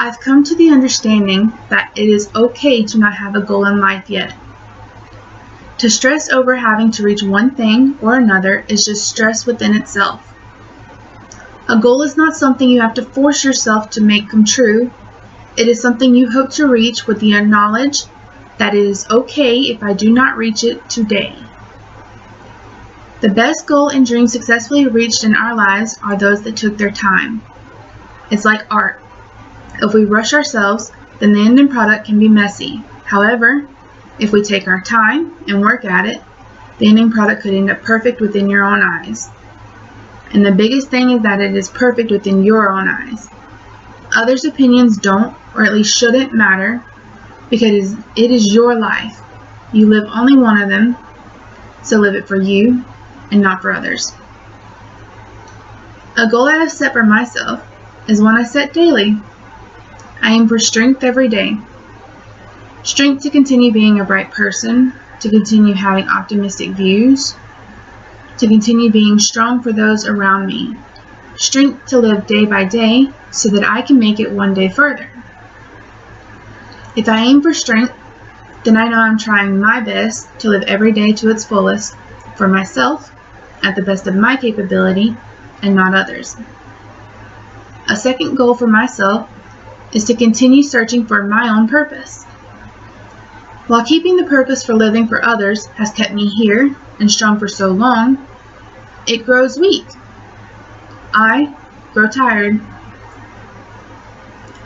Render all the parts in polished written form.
I've come to the understanding that it is okay to not have a goal in life yet. To stress over having to reach one thing or another is just stress within itself. A goal is not something you have to force yourself to make come true. It is something you hope to reach with the knowledge that it is okay if I do not reach it today. The best goal and dreams successfully reached in our lives are those that took their time. It's like art. If we rush ourselves, then the ending product can be messy. However, if we take our time and work at it, the ending product could end up perfect within your own eyes. And the biggest thing is that it is perfect within your own eyes. Others' opinions don't, or at least shouldn't, matter, because it is your life. You live only one of them, so live it for you and not for others. A goal I have set for myself is one I set daily. I aim for strength every day. Strength to continue being a bright person, to continue having optimistic views, to continue being strong for those around me. Strength to live day by day so that I can make it one day further. If I aim for strength, then I know I'm trying my best to live every day to its fullest for myself, at the best of my capability, and not others. A second goal for myself is to continue searching for my own purpose. While keeping the purpose for living for others has kept me here and strong for so long, it grows weak. I grow tired.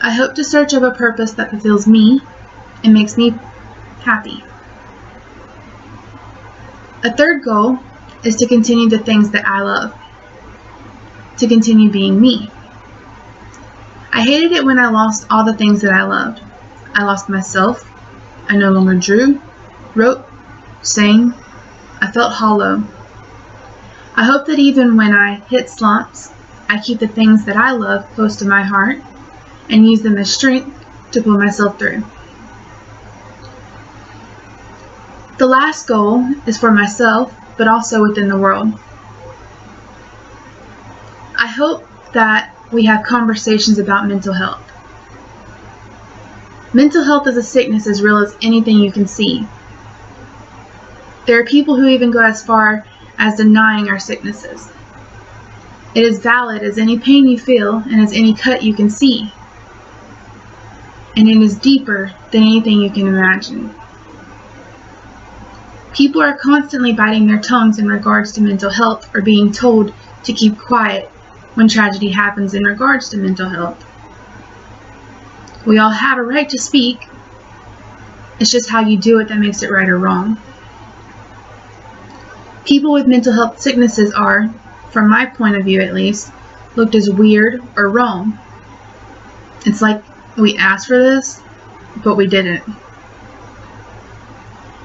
I hope to search of a purpose that fulfills me and makes me happy. A third goal is to continue the things that I love, to continue being me. I hated it when I lost all the things that I loved. I lost myself. I no longer drew, wrote, sang. I felt hollow. I hope that even when I hit slumps, I keep the things that I love close to my heart and use them as strength to pull myself through. The last goal is for myself, but also within the world. I hope that we have conversations about mental health. Mental health is a sickness as real as anything you can see. There are people who even go as far as denying our sicknesses. It is valid as any pain you feel and as any cut you can see. And it is deeper than anything you can imagine. People are constantly biting their tongues in regards to mental health or being told to keep quiet when tragedy happens in regards to mental health. We all have a right to speak. It's just how you do it that makes it right or wrong. People with mental health sicknesses are, from my point of view at least, looked as weird or wrong. It's like we asked for this, but we didn't.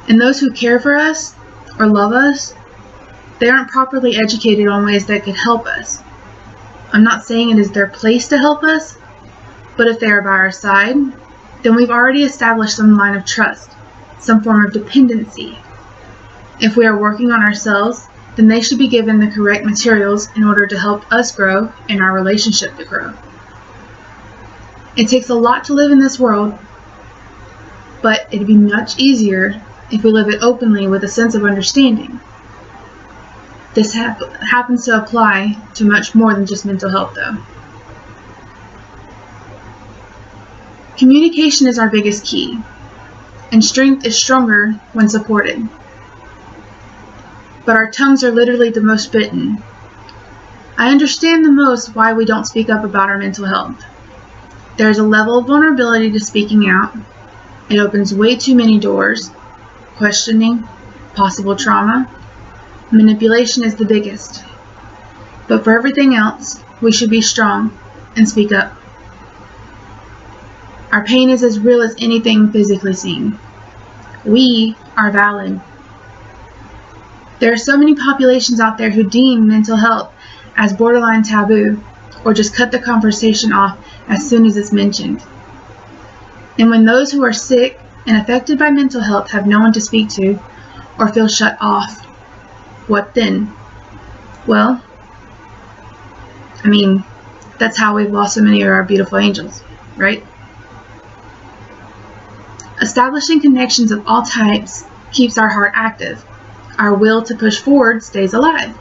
And those who care for us or love us, they aren't properly educated on ways that could help us. I'm not saying it is their place to help us, but if they are by our side, then we've already established some line of trust, some form of dependency. If we are working on ourselves, then they should be given the correct materials in order to help us grow and our relationship to grow. It takes a lot to live in this world, but it'd be much easier if we live it openly with a sense of understanding. This happens to apply to much more than just mental health, though. Communication is our biggest key, and strength is stronger when supported. But our tongues are literally the most bitten. I understand the most why we don't speak up about our mental health. There is a level of vulnerability to speaking out. It opens way too many doors. Questioning, possible trauma, manipulation is the biggest. But for everything else, we should be strong and speak up. Our pain is as real as anything physically seen. We are valid. There are so many populations out there who deem mental health as borderline taboo, or just cut the conversation off as soon as it's mentioned. And when those who are sick and affected by mental health have no one to speak to or feel shut off, what then? Well, that's how we've lost so many of our beautiful angels, right? Establishing connections of all types keeps our heart active. Our will to push forward stays alive.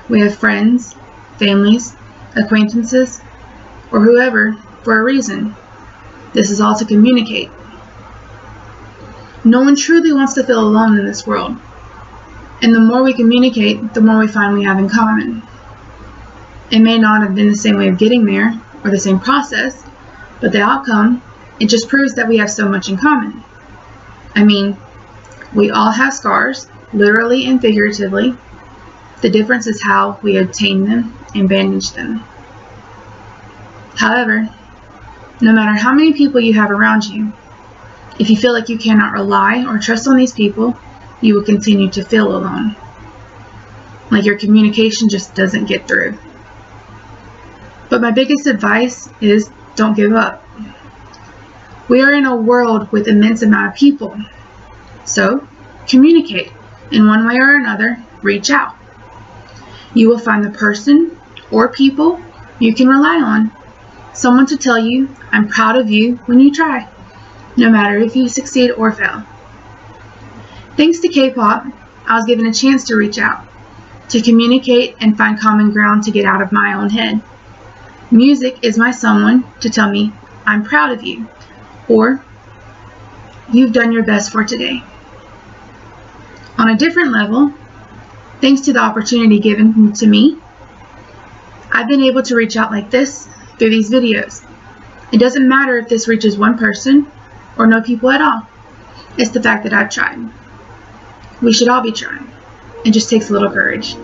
We have friends, families, acquaintances, or whoever for a reason. This is all to communicate. No one truly wants to feel alone in this world. And the more we communicate, the more we find we have in common. It may not have been the same way of getting there or the same process, but the outcome, it just proves that we have so much in common. I mean, we all have scars, literally and figuratively. The difference is how we obtain them and bandage them. However, no matter how many people you have around you, if you feel like you cannot rely or trust on these people, you will continue to feel alone. Like your communication just doesn't get through. But my biggest advice is don't give up. We are in a world with immense amount of people. So, communicate. In one way or another, reach out. You will find the person or people you can rely on. Someone to tell you, I'm proud of you when you try, no matter if you succeed or fail. Thanks to K-pop, I was given a chance to reach out, to communicate and find common ground to get out of my own head. Music is my someone to tell me, I'm proud of you, or you've done your best for today. On a different level, thanks to the opportunity given to me, I've been able to reach out like this through these videos. It doesn't matter if this reaches one person or no people at all. It's the fact that I've tried. We should all be trying. It just takes a little courage.